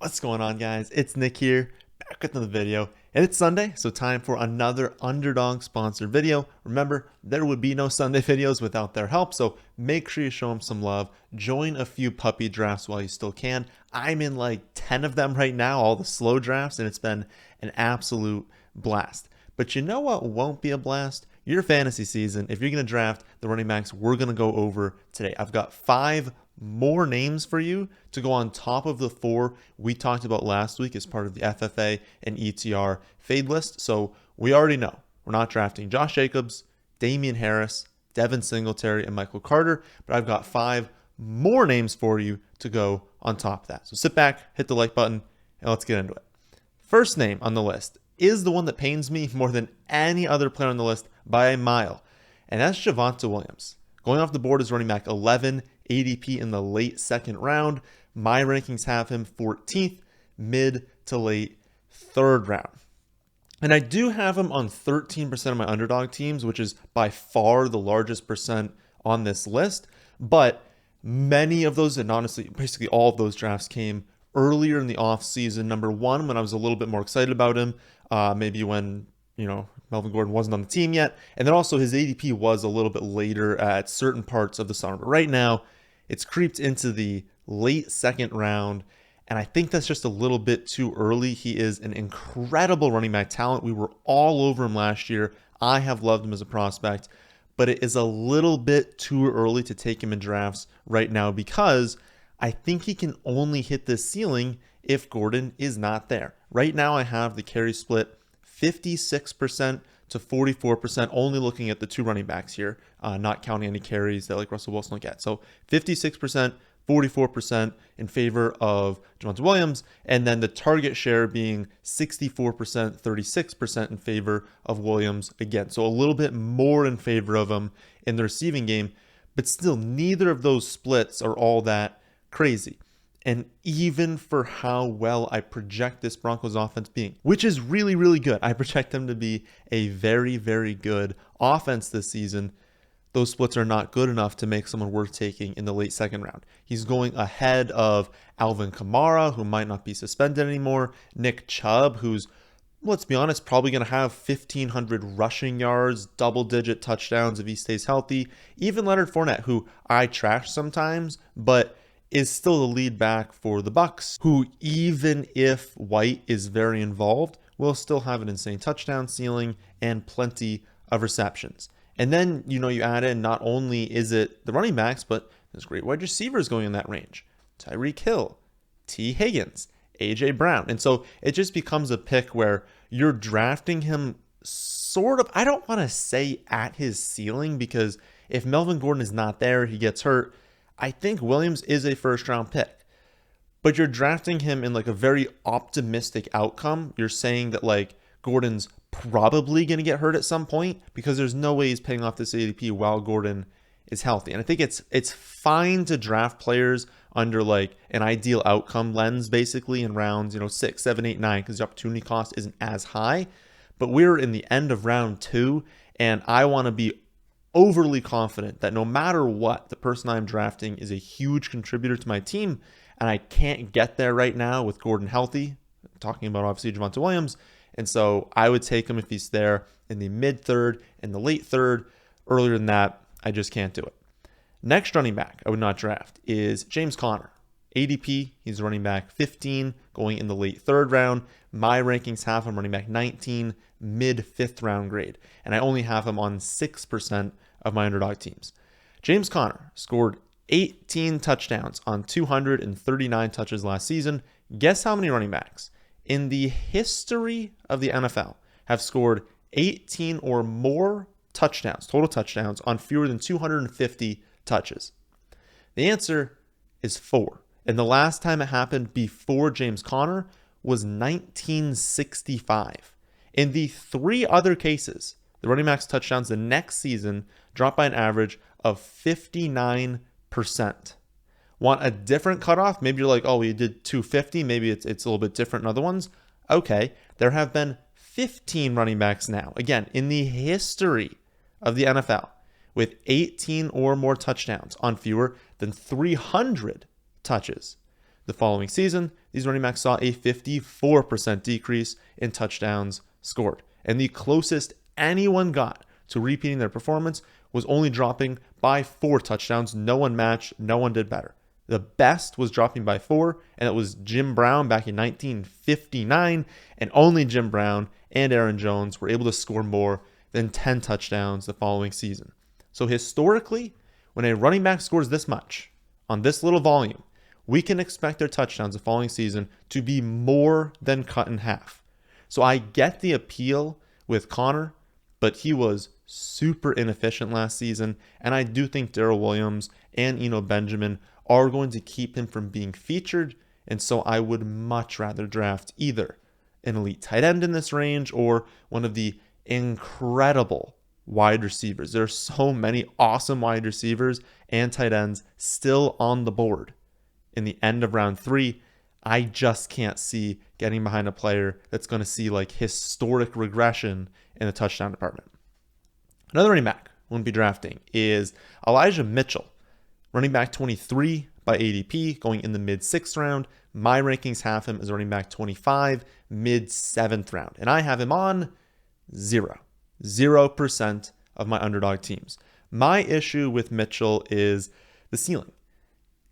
What's going on, guys? It's Nick here, back with another video, and it's Sunday, so time for another Underdog sponsored video. Remember, there would be no Sunday videos without their help, so make sure you show them some love. Join a few puppy drafts while you still can. I'm in like 10 of them right now, all the slow drafts, and it's been an absolute blast. But you know what won't be a blast? Your fantasy season. If you're going to draft the running backs we're going to go over today, I've got 5 more names for you to go on top of the 4 we talked about last week as part of the FFA and ETR fade list. So we already know we're not drafting Josh Jacobs, Damian Harris, Devin Singletary, and Michael Carter, but I've got 5 more names for you to go on top of that. So sit back, hit the like button, and let's get into it. First name on the list is the one that pains me more than any other player on the list by a mile, and that's Javonte Williams. Going off the board is running back 11, ADP in the late second round. My rankings have him 14th, mid to late third round. And I do have him on 13% of my underdog teams, which is by far the largest percent on this list. But many of those, and honestly, basically all of those drafts came earlier in the offseason. Number one, when I was a little bit more excited about him, maybe when, Melvin Gordon wasn't on the team yet. And then also his ADP was a little bit later at certain parts of the summer. But right now, it's creeped into the late second round. And I think that's just a little bit too early. He is an incredible running back talent. We were all over him last year. I have loved him as a prospect. But it is a little bit too early to take him in drafts right now because I think he can only hit this ceiling if Gordon is not there. Right now, I have the carry split 56% to 44%, only looking at the 2 running backs here, not counting any carries that like Russell Wilson will get. So 56%, 44% in favor of Javonte Williams, and then the target share being 64%, 36% in favor of Williams again. So a little bit more in favor of him in the receiving game, but still neither of those splits are all that crazy. And even for how well I project this Broncos offense being, which is really, really good. I project them to be a very, very good offense this season. Those splits are not good enough to make someone worth taking in the late second round. He's going ahead of Alvin Kamara, who might not be suspended anymore. Nick Chubb, who's, let's be honest, probably going to have 1,500 rushing yards, double-digit touchdowns if he stays healthy. Even Leonard Fournette, who I trash sometimes, but is still the lead back for the Bucs, who even if White is very involved, will still have an insane touchdown ceiling and plenty of receptions. And then, you add in not only is it the running backs, but there's great wide receivers going in that range. Tyreek Hill, T. Higgins, A.J. Brown. And so it just becomes a pick where you're drafting him sort of, I don't want to say at his ceiling, because if Melvin Gordon is not there, he gets hurt, I think Williams is a first round pick, but you're drafting him in like a very optimistic outcome. You're saying that like Gordon's probably going to get hurt at some point because there's no way he's paying off this ADP while Gordon is healthy. And I think it's fine to draft players under like an ideal outcome lens, basically in rounds, 6, 7, 8, 9, because the opportunity cost isn't as high. But we're in the end of round 2, and I want to be overly confident that no matter what, the person I'm drafting is a huge contributor to my team, and I can't get there right now with Gordon healthy. I'm talking about obviously Javonte Williams, and so I would take him if he's there in the mid-third and the late third. Earlier than that, I just can't do it. Next running back I would not draft is James Conner. ADP, he's running back 15, going in the late third round. My rankings have him running back 19, mid 5th round grade, and I only have him on 6% of my underdog teams. James Conner scored 18 touchdowns on 239 touches last season. Guess how many running backs in the history of the NFL have scored 18 or more touchdowns, total touchdowns, on fewer than 250 touches? The answer is 4. And the last time it happened before James Conner was 1965. In the 3 other cases, the running back's touchdowns the next season dropped by an average of 59%. Want a different cutoff? Maybe you're like, oh, we did 250. Maybe it's a little bit different in other ones. Okay, there have been 15 running backs now, again, in the history of the NFL, with 18 or more touchdowns on fewer than 300 touches. The following season, these running backs saw a 54% decrease in touchdowns scored. And the closest anyone got to repeating their performance was only dropping by 4 touchdowns. No one matched, no one did better. The best was dropping by 4, and it was Jim Brown back in 1959, and only Jim Brown and Aaron Jones were able to score more than 10 touchdowns the following season. So historically, when a running back scores this much on this little volume, we can expect their touchdowns the following season to be more than cut in half. So I get the appeal with Connor, but he was super inefficient last season, and I do think Darrell Williams and Eno Benjamin are going to keep him from being featured, and so I would much rather draft either an elite tight end in this range or one of the incredible wide receivers. There are so many awesome wide receivers and tight ends still on the board in the end of round 3. I just can't see getting behind a player that's going to see like historic regression in the touchdown department. Another running back we'll be drafting is Elijah Mitchell, running back 23 by ADP, going in the mid-6th round. My rankings have him as running back 25, mid-7th round. And I have him on 0% of my underdog teams. My issue with Mitchell is the ceiling.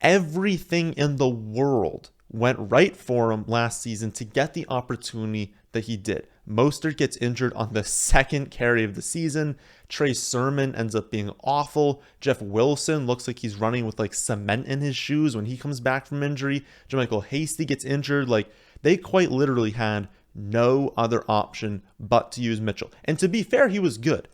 Everything in the world went right for him last season to get the opportunity that he did. Mostert gets injured on the second carry of the season. Trey Sermon ends up being awful. Jeff Wilson looks like he's running with like cement in his shoes when he comes back from injury. JaMychal Hasty gets injured. Like, they quite literally had no other option but to use Mitchell. And to be fair, he was good,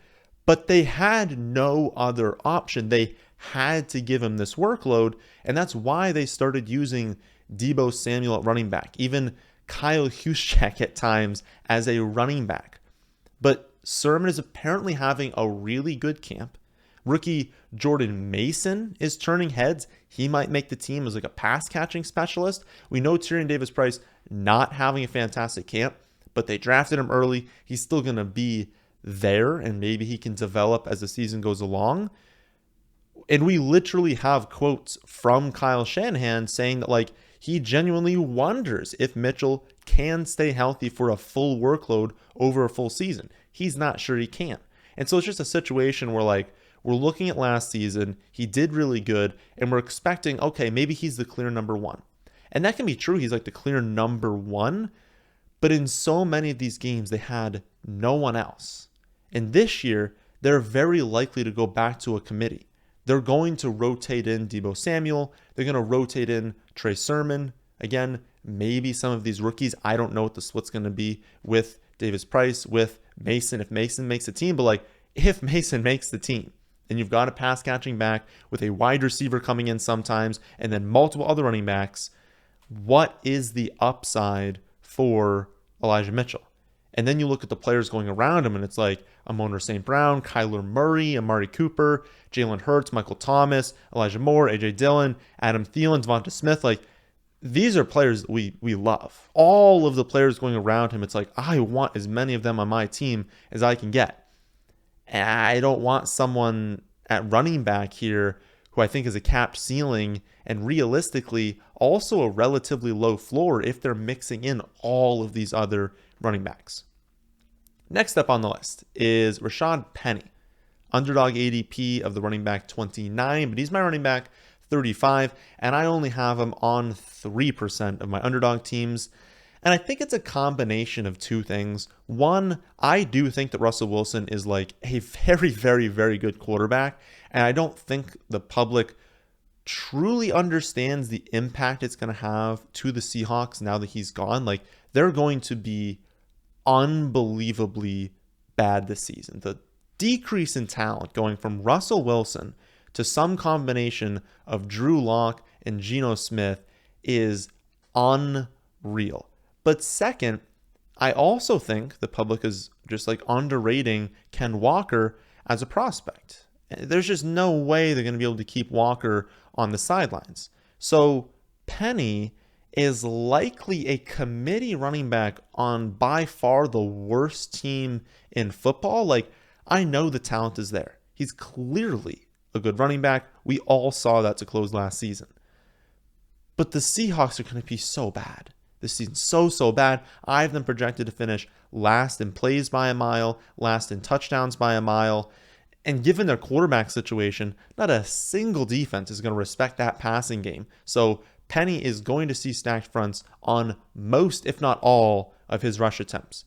but they had no other option. They had to give him this workload, and that's why they started using Deebo Samuel at running back, even Kyle Juszczyk at times as a running back. But Sermon is apparently having a really good camp. Rookie Jordan Mason is turning heads. He might make the team as like a pass catching specialist. We know Tyrion Davis-Price not having a fantastic camp, but they drafted him early. He's still going to be there, and maybe he can develop as the season goes along. And we literally have quotes from Kyle Shanahan saying that like he genuinely wonders if Mitchell can stay healthy for a full workload over a full season. He's not sure he can. And so it's just a situation where like we're looking at last season, he did really good, and we're expecting, okay, maybe he's the clear number 1. And that can be true. He's like the clear number 1. But in so many of these games, they had no one else. And this year, they're very likely to go back to a committee. They're going to rotate in Deebo Samuel. They're going to rotate in Trey Sermon. Again, maybe some of these rookies. I don't know what the split's going to be with Davis-Price, with Mason, if Mason makes the team. But like, if Mason makes the team, then you've got a pass catching back with a wide receiver coming in sometimes, and then multiple other running backs. What is the upside for Elijah Mitchell? And then you look at the players going around him, and it's like Amon St. Brown, Kyler Murray, Amari Cooper, Jalen Hurts, Michael Thomas, Elijah Moore, A.J. Dillon, Adam Thielen, Devonta Smith. Like, these are players that we love. All of the players going around him, it's like, I want as many of them on my team as I can get. And I don't want someone at running back here who I think is a capped ceiling and realistically also a relatively low floor if they're mixing in all of these other running backs. Next up on the list is Rashaad Penny, underdog ADP of the running back 29, but he's my running back 35, and I only have him on 3% of my underdog teams. And I think it's a combination of two things. One, I do think that Russell Wilson is like a very, very, very good quarterback, and I don't think the public truly understands the impact it's going to have to the Seahawks now that he's gone. Like, they're going to be unbelievably bad this season. The decrease in talent going from Russell Wilson to some combination of Drew Lock and Geno Smith is unreal. But second, I also think the public is just like underrating Ken Walker as a prospect. There's just no way they're going to be able to keep Walker on the sidelines. So Penny is likely a committee running back on by far the worst team in football. Like, I know the talent is there. He's clearly a good running back. We all saw that to close last season. But the Seahawks are going to be so bad. this season so bad. I have them projected to finish last in plays by a mile, last in touchdowns by a mile. And given their quarterback situation, not a single defense is going to respect that passing game. So Penny is going to see stacked fronts on most, if not all, of his rush attempts.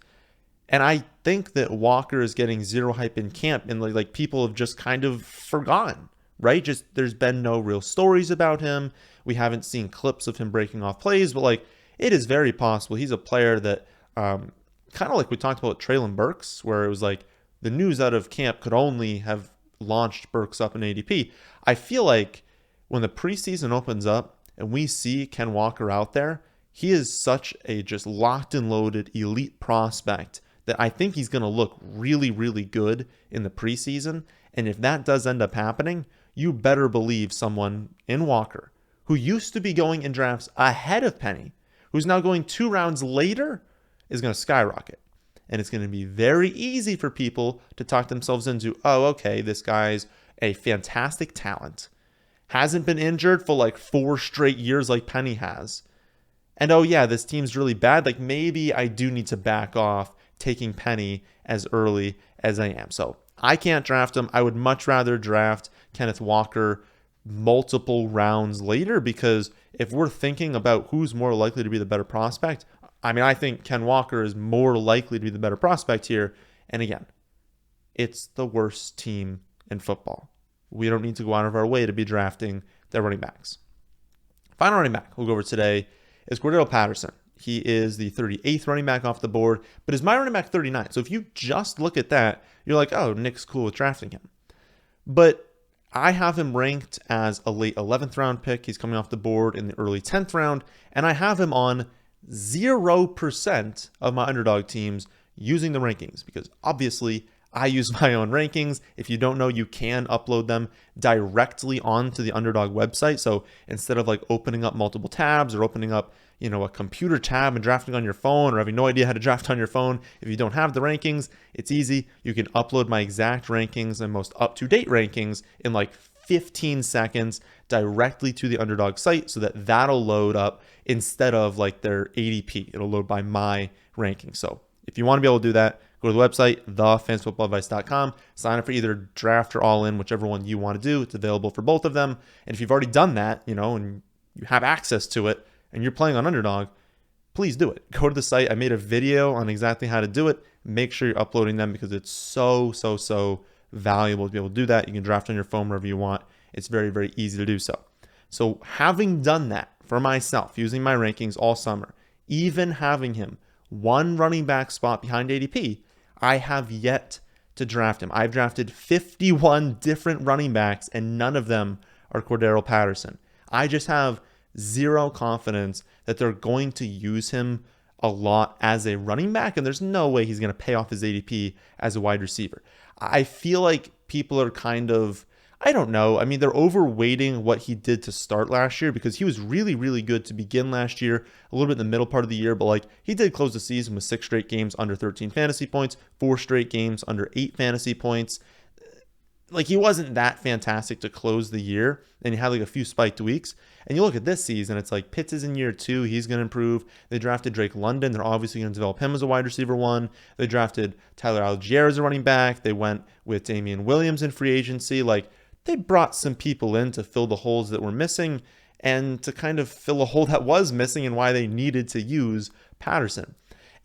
And I think that Walker is getting zero hype in camp, and like people have just kind of forgotten, right? Just there's been no real stories about him. We haven't seen clips of him breaking off plays, but like it is very possible he's a player that kind of like we talked about Treylon Burks, where it was like the news out of camp could only have launched Burks up in ADP. I feel like when the preseason opens up and we see Ken Walker out there, he is such a just locked and loaded elite prospect that I think he's going to look really, really good in the preseason. And if that does end up happening, you better believe someone in Walker, who used to be going in drafts ahead of Penny, who's now going 2 rounds later, is going to skyrocket. And it's going to be very easy for people to talk themselves into, oh, okay, this guy's a fantastic talent. Hasn't been injured for like 4 straight years like Penny has. And oh yeah, this team's really bad. Like maybe I do need to back off taking Penny as early as I am. So I can't draft him. I would much rather draft Kenneth Walker multiple rounds later, because if we're thinking about who's more likely to be the better prospect, I mean, I think Ken Walker is more likely to be the better prospect here. And again, it's the worst team in football. We don't need to go out of our way to be drafting their running backs. Final running back we'll go over today is Cordarrelle Patterson. He is the 38th running back off the board, but is my running back 39. So if you just look at that, you're like, oh, Nick's cool with drafting him. But I have him ranked as a late 11th round pick. He's coming off the board in the early 10th round, and I have him on 0% of my underdog teams using the rankings, because obviously I use my own rankings. If you don't know, you can upload them directly onto the Underdog website. So instead of like opening up multiple tabs or opening up, a computer tab and drafting on your phone, or having no idea how to draft on your phone, if you don't have the rankings, it's easy. You can upload my exact rankings and most up-to-date rankings in like 15 seconds directly to the Underdog site, so that that'll load up instead of like their ADP. It'll load by my ranking. So if you want to be able to do that, go to the website, thefantasyfootballadvice.com, sign up for either draft or all in, whichever one you want to do. It's available for both of them. And if you've already done that, and you have access to it and you're playing on Underdog, please do it. Go to the site. I made a video on exactly how to do it. Make sure you're uploading them, because it's so valuable to be able to do that. You can draft on your phone wherever you want. It's very, very easy to do so. So having done that for myself, using my rankings all summer, even having him one running back spot behind ADP, I have yet to draft him. I've drafted 51 different running backs, and none of them are Cordarrelle Patterson. I just have zero confidence that they're going to use him a lot as a running back, and there's no way he's going to pay off his ADP as a wide receiver. I feel like people are kind of, I don't know. I mean, they're overweighting what he did to start last year, because he was really, really good to begin last year, a little bit in the middle part of the year, but like he did close the season with 6 straight games under 13 fantasy points, 4 straight games under 8 fantasy points. Like he wasn't that fantastic to close the year, and he had like a few spiked weeks. And you look at this season, it's like Pitts is in year 2. He's going to improve. They drafted Drake London. They're obviously going to develop him as a wide receiver 1. They drafted Tyler Algier as a running back. They went with Damian Williams in free agency. Like they brought some people in to fill the holes that were missing, and to kind of fill a hole that was missing, and why they needed to use Patterson.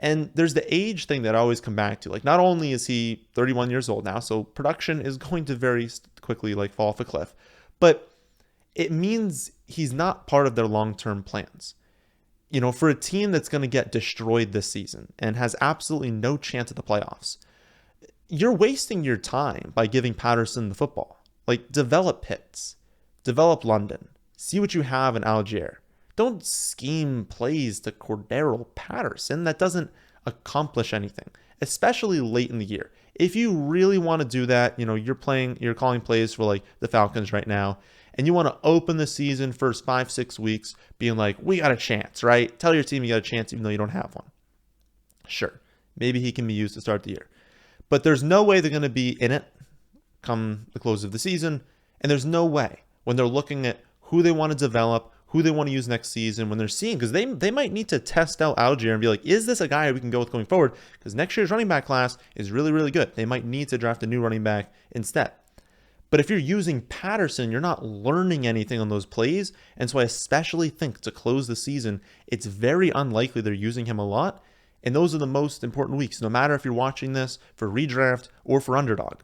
And there's the age thing that I always come back to. Like, not only is he 31 years old now, so production is going to very quickly like fall off a cliff, but it means he's not part of their long-term plans. For a team that's going to get destroyed this season and has absolutely no chance at the playoffs, you're wasting your time by giving Patterson the football. Like, develop Pitts, develop London, see what you have in Algier. Don't scheme plays to Cordarrelle Patterson. That doesn't accomplish anything, especially late in the year. If you really want to do that, you're calling plays for like the Falcons right now, and you want to open the season first 5-6 weeks being like, we got a chance, right? Tell your team you got a chance even though you don't have one. Sure, maybe he can be used to start the year, but there's no way they're going to be in it come the close of the season, and there's no way when they're looking at who they want to develop, who they want to use next season when they're seeing, because they might need to test out Algier and be like, is this a guy we can go with going forward? Because next year's running back class is really, really good. They might need to draft a new running back instead. But if you're using Patterson, you're not learning anything on those plays. And so I especially think to close the season, it's very unlikely they're using him a lot. And those are the most important weeks, no matter if you're watching this for redraft or for underdog.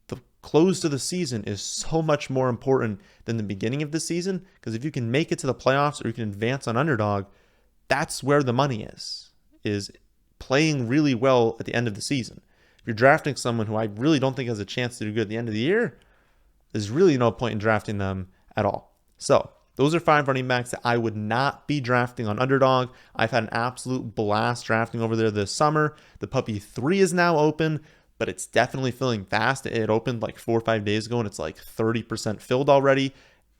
The close to the season is so much more important than the beginning of the season, because if you can make it to the playoffs or you can advance on underdog, that's where the money is playing really well at the end of the season. If you're drafting someone who I really don't think has a chance to do good at the end of the year, there's really no point in drafting them at all. So those are 5 running backs that I would not be drafting on Underdog. I've had an absolute blast drafting over there this summer. The Puppy 3 is now open, but it's definitely filling fast. It opened like 4 or 5 days ago, and it's like 30% filled already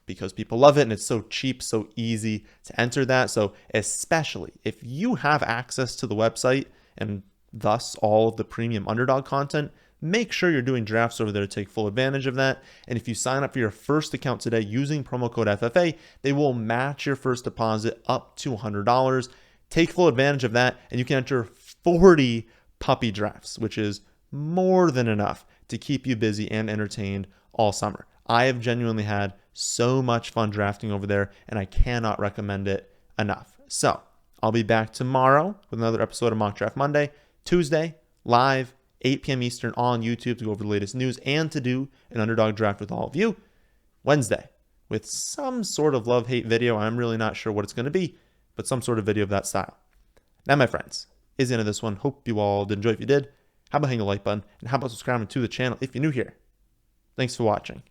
because people love it, and it's so cheap, so easy to enter that. So especially if you have access to the website and thus all of the premium Underdog content, make sure you're doing drafts over there to take full advantage of that. And if you sign up for your first account today using promo code FFA, they will match your first deposit up to $100. Take full advantage of that, and you can enter 40 puppy drafts, which is more than enough to keep you busy and entertained all summer. I have genuinely had so much fun drafting over there, and I cannot recommend it enough. So I'll be back tomorrow with another episode of Mock Draft Monday. Tuesday, live, 8 p.m. Eastern on YouTube to go over the latest news and to do an Underdog draft with all of you. Wednesday, with some sort of love-hate video. I'm really not sure what it's going to be, but some sort of video of that style. Now, my friends, is the end of this one. Hope you all did enjoy. If you did, how about hitting the like button? And how about subscribing to the channel if you're new here? Thanks for watching.